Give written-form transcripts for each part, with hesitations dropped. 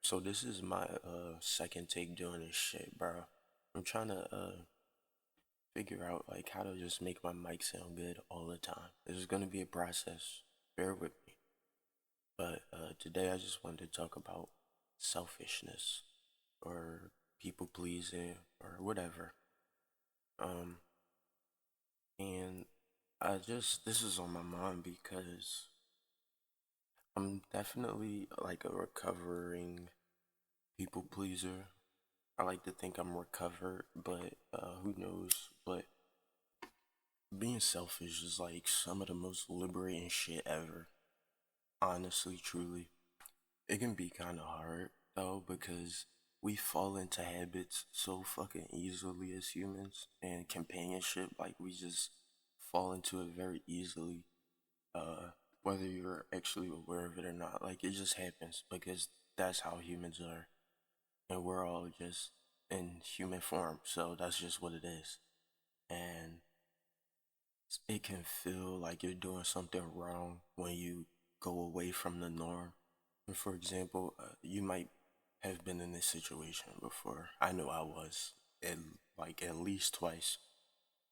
So this is my second take doing this shit, bro. I'm trying to figure out like how to just make my mic sound good all the time. This is gonna be a process. Bear with me. But today I just wanted to talk about selfishness or people pleasing or whatever. Um and this is on my mind because I'm definitely like a recovering people pleaser. I like to think I'm recovered, but who knows? But being selfish is like some of the most liberating shit ever. Honestly, truly. It can be kind of hard though because we fall into habits so fucking easily as humans, and companionship, like we just fall into it very easily. Whether you're actually aware of it or not, like it just happens because that's how humans are, and we're all just in human form, so that's just what it is. And it can feel like you're doing something wrong when you go away from the norm. And for example, you might have been in this situation before. I know I was, at, like at least twice.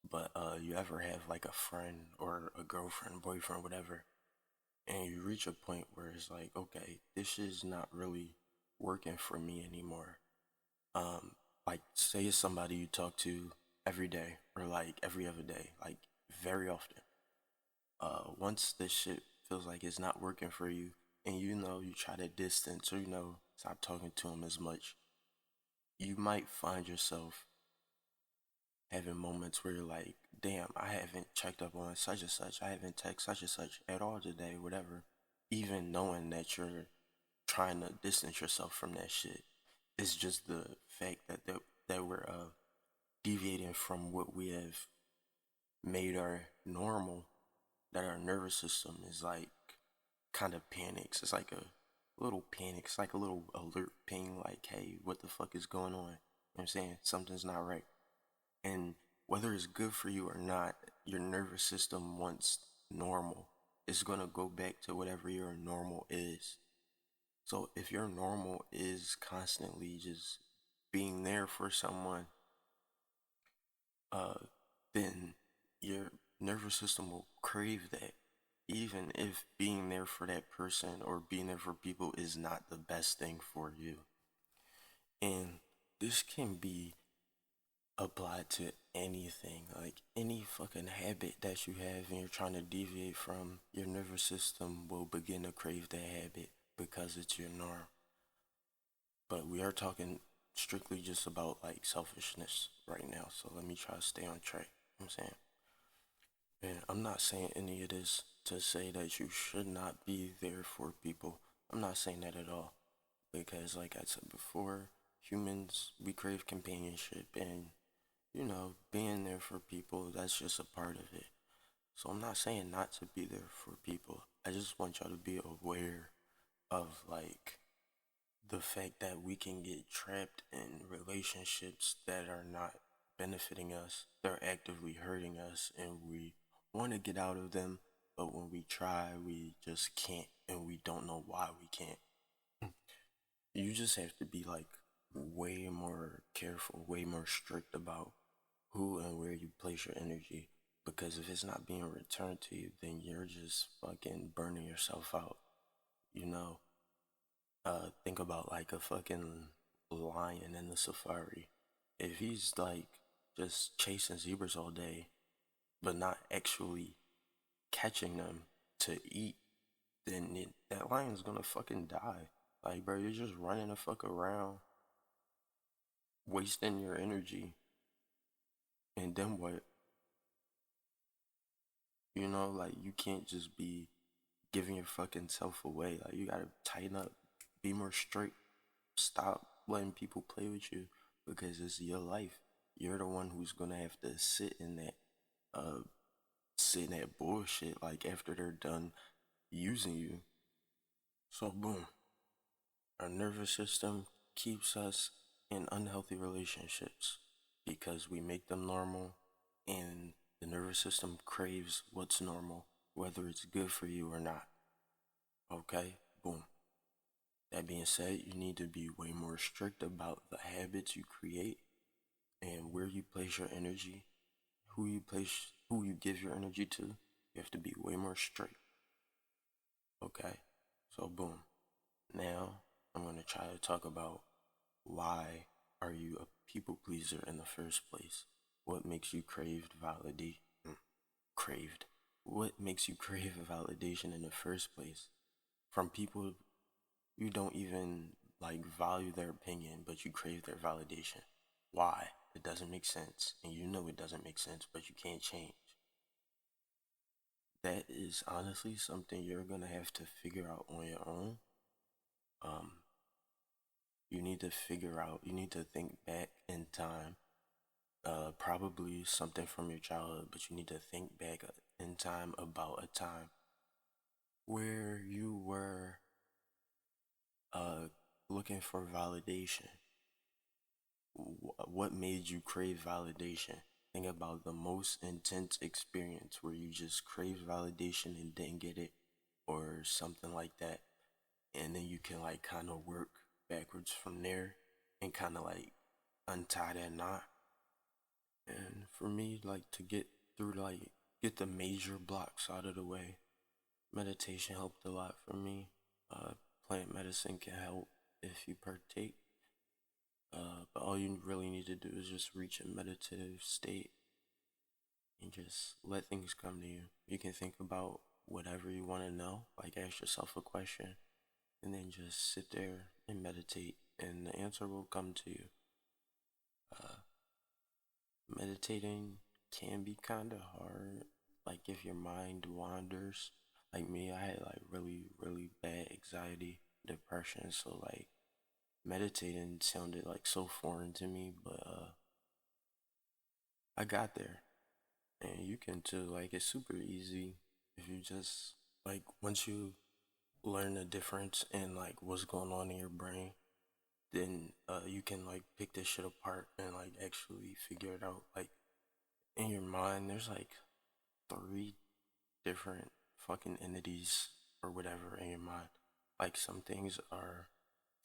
But you ever have like a friend or a girlfriend, boyfriend, whatever, and you reach a point where it's like, okay, this is not really working for me anymore. Um, like say it's somebody you talk to every day or like every other day, like very often. Once this shit feels like it's not working for you, and you try to distance or stop talking to him as much, you might find yourself having moments where you're like, damn, I haven't checked up on such and such, I haven't texted such and such at all today, whatever. Even knowing that you're trying to distance yourself from that shit, it's just the fact that we're deviating from what we have made our normal, that our nervous system is like kind of panics. It's like a little panic. It's like a little alert ping, like, hey, what the fuck is going on? You know what I'm saying? Something's not right. And whether it's good for you or not, your nervous system wants normal. It's gonna go back to whatever your normal is. So if your normal is constantly just being there for someone, uh, then your nervous system will crave that, even if being there for that person or being there for people is not the best thing for you. And this can be applied to anything, like any fucking habit that you have and you're trying to deviate from, your nervous system will begin to crave that habit because it's your norm. But we are talking strictly just about like selfishness right now, so let me try to stay on track. You know what I'm saying? And I'm not saying any of this to say that you should not be there for people. I'm not saying that at all. Because, like I said before, humans, we crave companionship, and, being there for people, that's just a part of it. So I'm not saying not to be there for people. I just want y'all to be aware of, like, the fact that we can get trapped in relationships that are not benefiting us. They're actively hurting us, and we want to get out of them, but when we try, we just can't, and we don't know why we can't. You just have to be like way more careful, way more strict about who and where you place your energy. Because if it's not being returned to you, then you're just fucking burning yourself out. You know, think about like a fucking lion in the safari. If he's like just chasing zebras all day, but not actually catching them to eat, then that lion's gonna fucking die. Like, bro, you're just running the fuck around, wasting your energy, and then what? Like, you can't just be giving your fucking self away. Like, you gotta tighten up, be more strict, stop letting people play with you because it's your life. You're the one who's gonna have to uh, sit in that bullshit, like, after they're done using you. So, boom, our nervous system keeps us in unhealthy relationships because we make them normal, and the nervous system craves what's normal, whether it's good for you or not. Okay? Boom. That being said, you need to be way more strict about the habits you create and where you place your energy, who you give your energy to. You have to be way more strict. Okay? So boom. Now I'm gonna try to talk about why are you a people pleaser in the first place? What makes you craved? What makes you crave validation in the first place? From people you don't even like value their opinion, but you crave their validation. Why? It doesn't make sense. And you know it doesn't make sense, but you can't change. That is honestly something you're gonna have to figure out on your own. Um, you need to figure out, you need to think back in time, probably something from your childhood, but you need to think back in time about a time where you were uh, looking for validation. What made you crave validation? Think about the most intense experience where you just craved validation and didn't get it, or something like that. And then you can like kind of work backwards from there and kind of like untie that knot. And for me, like to get through, like get the major blocks out of the way, meditation helped a lot for me. Uh, Plant medicine can help if you partake. But all you really need to do is just reach a meditative state and just let things come to you. You can think about whatever you want to know, like ask yourself a question, and then just sit there and meditate, and the answer will come to you. Uh, Meditating can be kind of hard, like if your mind wanders. Like me, I had like really bad anxiety, depression, so like meditating sounded like so foreign to me, but I got there. And you can too, like it's super easy if you just like once you learn the difference in like what's going on in your brain, then you can like pick this shit apart and like actually figure it out. Like in your mind there's like three different fucking entities or whatever in your mind. Like some things are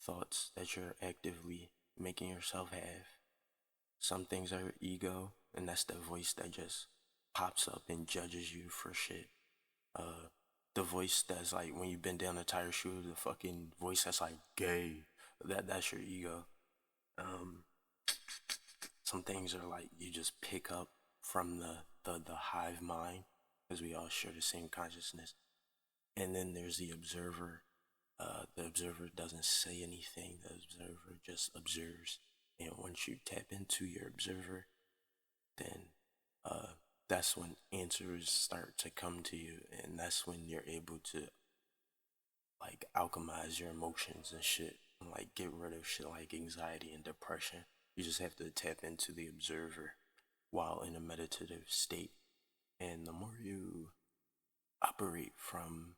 thoughts that you're actively making yourself have. Some things are ego, and that's the voice that just pops up and judges you for shit. Uh, the voice that's like when you bend down a tire shoe, the fucking voice that's like gay. That's your ego. Um, some things are like you just pick up from the hive mind because we all share the same consciousness. And then there's the observer. The observer doesn't say anything. The observer just observes. And once you tap into your observer, then uh, that's when answers start to come to you, and that's when you're able to like alchemize your emotions and shit, and like get rid of shit like anxiety and depression. You just have to tap into the observer while in a meditative state, and the more you operate from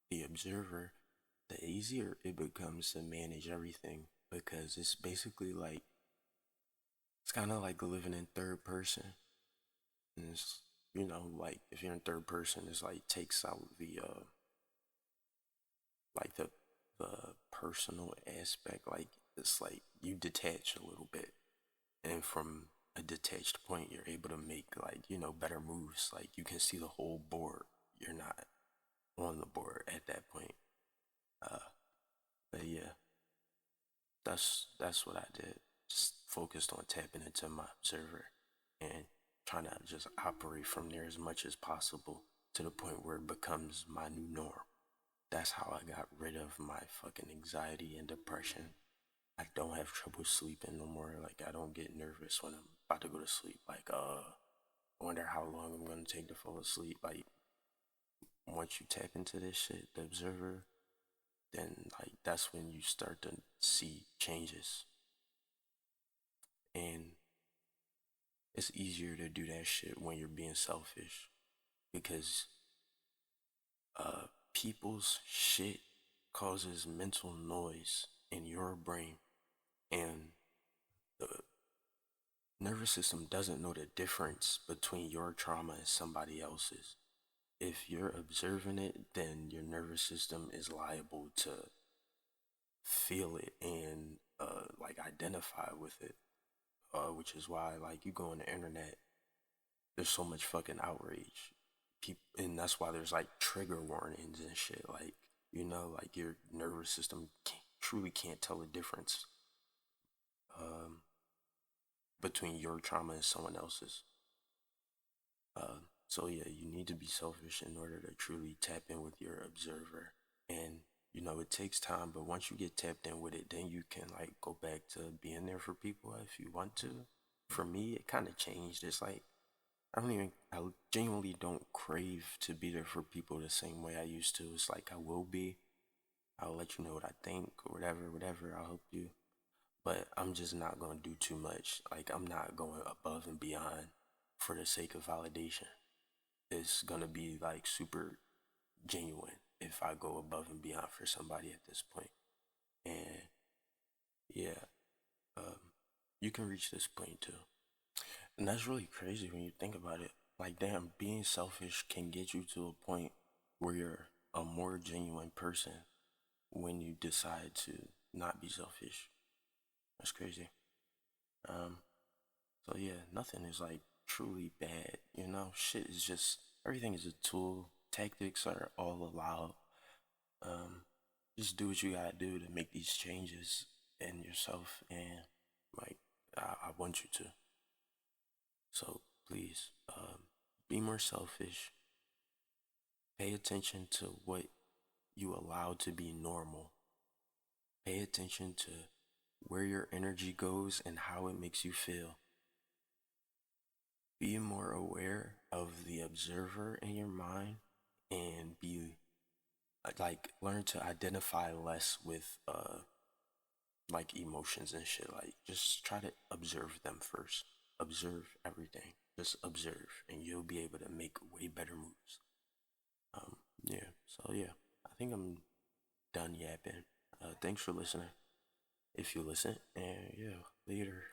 the observer, the easier it becomes to manage everything because it's basically like it's kind of like living in third person. And it's, like if you're in third person, it's like takes out like the personal aspect. Like it's like you detach a little bit, and from a detached point, you're able to make like better moves. Like you can see the whole board. You're not on the board at that point. Uh, but yeah, that's what I did. Just focused on tapping into my observer and trying to just operate from there as much as possible to the point where it becomes my new norm. That's how I got rid of my fucking anxiety and depression. I don't have trouble sleeping no more. Like I don't get nervous when I'm about to go to sleep. Like I wonder how long I'm gonna take to fall asleep. Like once you tap into this shit, the observer, then like that's when you start to see changes. And it's easier to do that shit when you're being selfish because uh people's shit causes mental noise in your brain, and the nervous system doesn't know the difference between your trauma and somebody else's. If you're observing it, then your nervous system is liable to feel it and like identify with it. Which is why like you go on the internet, there's so much fucking outrage. People, and that's why there's like trigger warnings and shit. Like like your nervous system truly can't tell the difference um, between your trauma and someone else's. So yeah, you need to be selfish in order to truly tap in with your observer. And it takes time, but once you get tapped in with it, then you can like go back to being there for people if you want to. For me, it kind of changed. It's like I genuinely don't crave to be there for people the same way I used to. It's like I will be. I'll let you know what I think or whatever. I'll help you. But I'm just not going to do too much. Like, I'm not going above and beyond for the sake of validation. It's going to be like super genuine if I go above and beyond for somebody at this point. And yeah, um, you can reach this point too. And that's really crazy when you think about it. Like, damn, being selfish can get you to a point where you're a more genuine person when you decide to not be selfish. That's crazy. Um, so yeah, nothing is like truly bad, Shit is just everything is a tool. Tactics are all allowed. Um, just do what you gotta do to make these changes in yourself, and like I want you to. So please, be more selfish. Pay attention to what you allow to be normal. Pay attention to where your energy goes and how it makes you feel. Be more aware of the observer in your mind and be like learn to identify less with like emotions and shit. Like just try to observe them first. Observe everything. Just observe and you'll be able to make way better moves. Yeah. So yeah, I think I'm done yapping. Thanks for listening. If you listen, and yeah, later.